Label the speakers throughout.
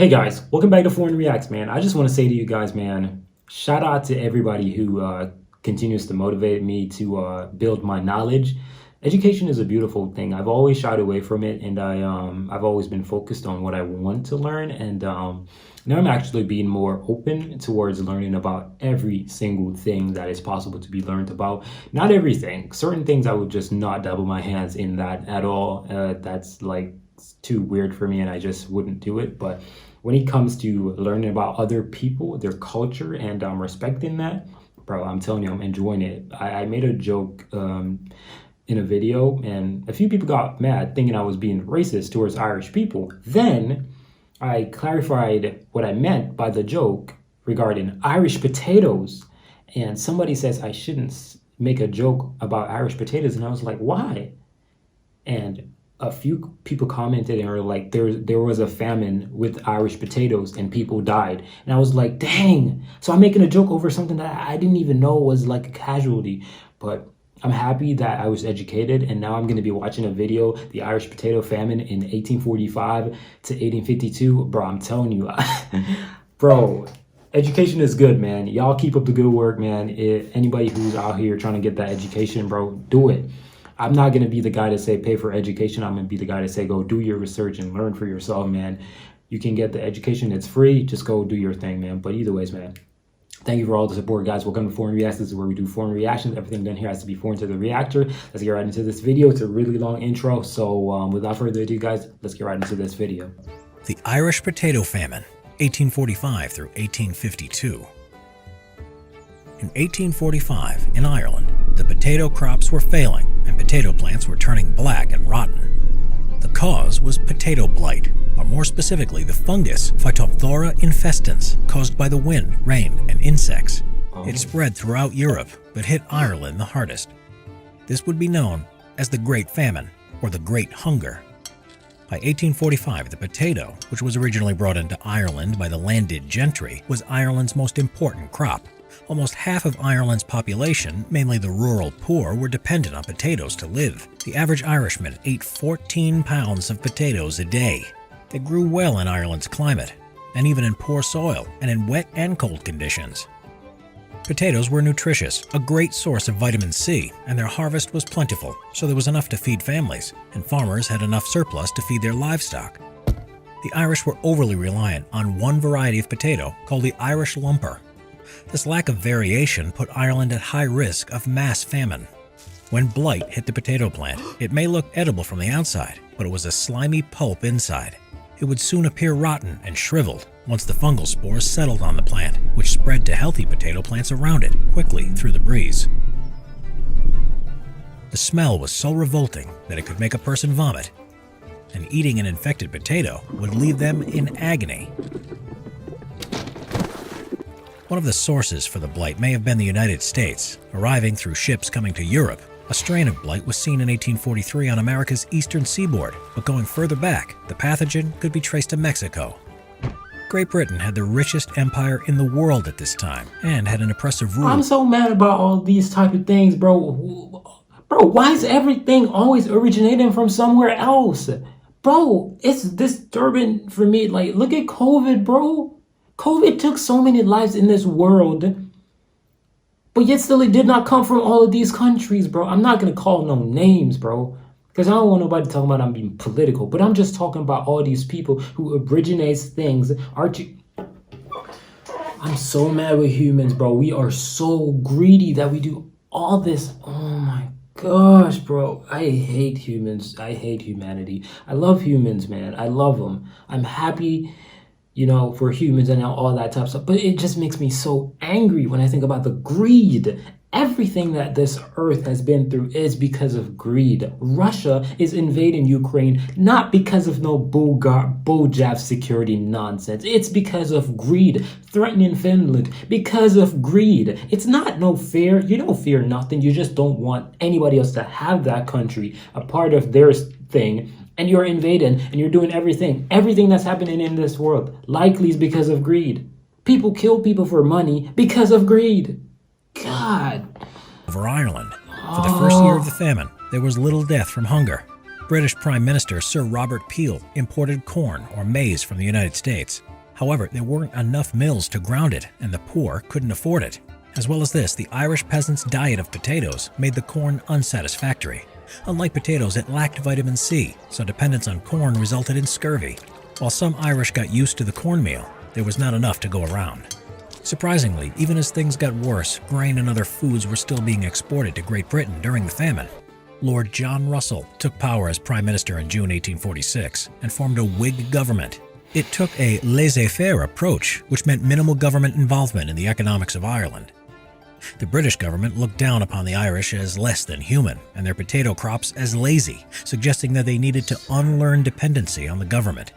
Speaker 1: Hey guys, welcome back to Foreign Reacts, man. I just want to say to you guys, man, shout out to everybody who continues to motivate me to build my knowledge. Education is a beautiful thing. I've always shied away from it, and I've always been focused on what I want to learn, and now I'm actually being more open towards learning about every single thing that is possible to be learned about. Not everything. Certain things I would just not double my hands in that at all. That's like too weird for me, and I just wouldn't do it. But when it comes to learning about other people, their culture, and respecting that, bro, I'm telling you, I'm enjoying it. I made a joke in a video, and a few people got mad thinking I was being racist towards Irish people. Then I clarified what I meant by the joke regarding Irish potatoes, and somebody says I shouldn't make a joke about Irish potatoes, and I was like, why? And a few people commented and were like, there was a famine with Irish potatoes and people died. And I was like, dang. So I'm making a joke over something that I didn't even know was like a casualty. But I'm happy that I was educated, and now I'm going to be watching a video, the Irish potato famine in 1845 to 1852. Bro, I'm telling you, bro, education is good, man. Y'all keep up the good work, man. If anybody who's out here trying to get that education, bro, do it. I'm not going to be the guy to say pay for education. I'm going to be the guy to say go do your research and learn for yourself, man. You can get the education. It's free. Just go do your thing, man. But either ways, man, thank you for all the support, guys. Welcome to Foreign Reacts. This is where we do foreign reactions. Everything done here has to be foreign to the reactor. Let's get right into this video. It's a really long intro. So without further ado, guys, let's get right into this video.
Speaker 2: The Irish Potato Famine, 1845 through 1852. In 1845, in Ireland, the potato crops were failing and potato plants were turning black and rotten. The cause was potato blight, or more specifically the fungus Phytophthora infestans, caused by the wind, rain, and insects. It spread throughout Europe, but hit Ireland the hardest. This would be known as the Great Famine, or the Great Hunger. By 1845, the potato, which was originally brought into Ireland by the landed gentry, was Ireland's most important crop. Almost half of Ireland's population, mainly the rural poor, were dependent on potatoes to live. The average Irishman ate 14 pounds of potatoes a day. They grew well in Ireland's climate, and even in poor soil and in wet and cold conditions. Potatoes were nutritious, a great source of vitamin C, and their harvest was plentiful, so there was enough to feed families, and farmers had enough surplus to feed their livestock. The Irish were overly reliant on one variety of potato called the Irish lumper. This lack of variation put Ireland at high risk of mass famine. When blight hit the potato plant, it may look edible from the outside, but it was a slimy pulp inside. It would soon appear rotten and shriveled once the fungal spores settled on the plant, which spread to healthy potato plants around it quickly through the breeze. The smell was so revolting that it could make a person vomit, and eating an infected potato would leave them in agony. One of the sources for the blight may have been the United States. Arriving through ships coming to Europe, a strain of blight was seen in 1843 on America's eastern seaboard, but going further back, the pathogen could be traced to Mexico. Great Britain had the richest empire in the world at this time, and had an oppressive rule.
Speaker 1: I'm so mad about all these type of things, bro. Bro, why is everything always originating from somewhere else? Bro, it's disturbing for me. Like, look at COVID, bro. COVID took so many lives in this world, but yet still it did not come from all of these countries, bro. I'm not going to call no names, bro, because I don't want nobody talking about I'm being political, but I'm just talking about all these people who originates things. I'm so mad with humans, bro. We are so greedy that we do all this. Oh my gosh, bro. I hate humans. I hate humanity. I love humans, man. I love them. I'm happy, you know, for humans and all that type of stuff. But it just makes me so angry when I think about the greed. Everything that this earth has been through is because of greed. Russia is invading Ukraine not because of no bulljaff security nonsense. It's because of greed. Threatening Finland because of greed. It's not no fear. You don't fear nothing. You just don't want anybody else to have that country a part of their thing. And you're invading and you're doing everything that's happening in this world likely is because of greed. People kill people for money because of greed. God.
Speaker 2: Over Ireland. For the first year of the famine, there was little death from hunger. British Prime Minister Sir Robert Peel imported corn or maize from the United States. However, there weren't enough mills to ground it, and the poor couldn't afford it. As well as this, the Irish peasants' diet of potatoes made the corn unsatisfactory. Unlike potatoes, it lacked vitamin C, so dependence on corn resulted in scurvy. While some Irish got used to the cornmeal, there was not enough to go around. Surprisingly, even as things got worse, grain and other foods were still being exported to Great Britain during the famine. Lord John Russell took power as Prime Minister in June 1846 and formed a Whig government. It took a laissez-faire approach, which meant minimal government involvement in the economics of Ireland. The British government looked down upon the Irish as less than human and their potato crops as lazy, suggesting that they needed to unlearn dependency on the government.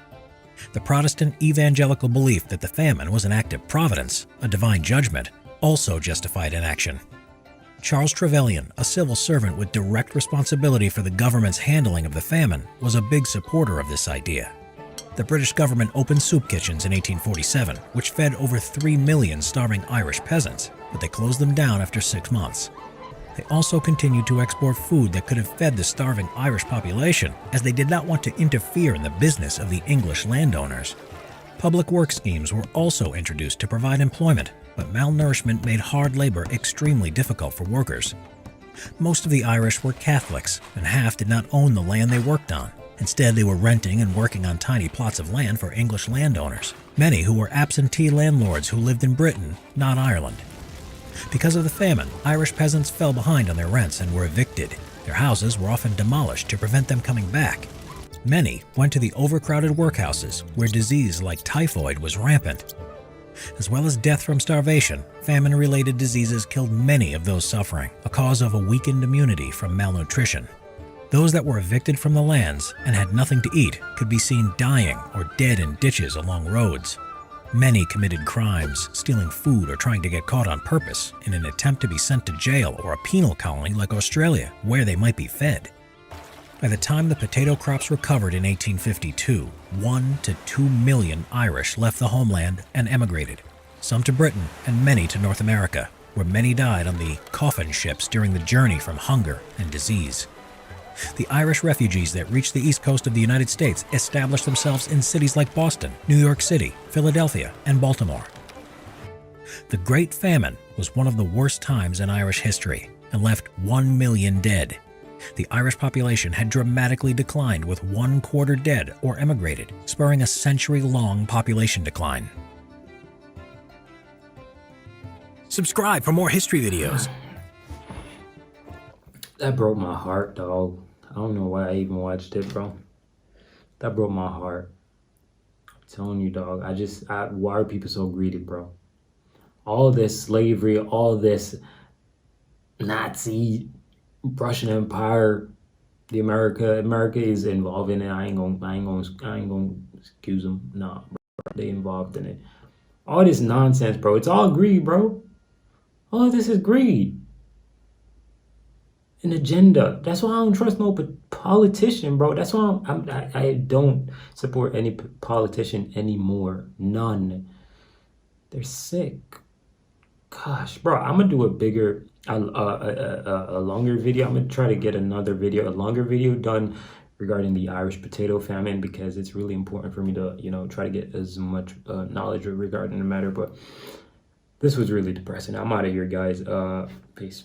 Speaker 2: The Protestant evangelical belief that the famine was an act of providence, a divine judgment, also justified inaction. Charles Trevelyan, a civil servant with direct responsibility for the government's handling of the famine, was a big supporter of this idea. The British government opened soup kitchens in 1847, which fed over 3 million starving Irish peasants, but they closed them down after 6 months. They also continued to export food that could have fed the starving Irish population, as they did not want to interfere in the business of the English landowners. Public work schemes were also introduced to provide employment, but malnourishment made hard labor extremely difficult for workers. Most of the Irish were Catholics, and half did not own the land they worked on. Instead, they were renting and working on tiny plots of land for English landowners, many who were absentee landlords who lived in Britain, not Ireland. Because of the famine, Irish peasants fell behind on their rents and were evicted. Their houses were often demolished to prevent them coming back. Many went to the overcrowded workhouses, where disease like typhoid was rampant. As well as death from starvation, famine-related diseases killed many of those suffering, a cause of a weakened immunity from malnutrition. Those that were evicted from the lands and had nothing to eat could be seen dying or dead in ditches along roads. Many committed crimes, stealing food or trying to get caught on purpose in an attempt to be sent to jail or a penal colony like Australia, where they might be fed. By the time the potato crops recovered in 1852, 1 to 2 million Irish left the homeland and emigrated, some to Britain and many to North America, where many died on the coffin ships during the journey from hunger and disease. The Irish refugees that reached the east coast of the United States established themselves in cities like Boston, New York City, Philadelphia, and Baltimore. The Great Famine was one of the worst times in Irish history and left 1 million dead. The Irish population had dramatically declined, with 1/4 dead or emigrated, spurring a century-long population decline. Subscribe for more history videos.
Speaker 1: That broke my heart, dog. I don't know why I even watched it, bro. That broke my heart. I'm telling you, dog. Why are people so greedy, bro? All this slavery, all this Nazi, Russian Empire, America is involved in it. I ain't gonna excuse them. Nah, bro. They involved in it. All this nonsense, bro. It's all greed, bro. All of this is greed. An agenda. That's why I don't trust no politician, bro. That's why I don't support any politician anymore. None. They're sick. Gosh, bro. I'm gonna do a longer video. I'm gonna try to get a longer video done regarding the Irish potato famine, because it's really important for me to, try to get as much knowledge regarding the matter. But this was really depressing. I'm out of here, guys. Peace.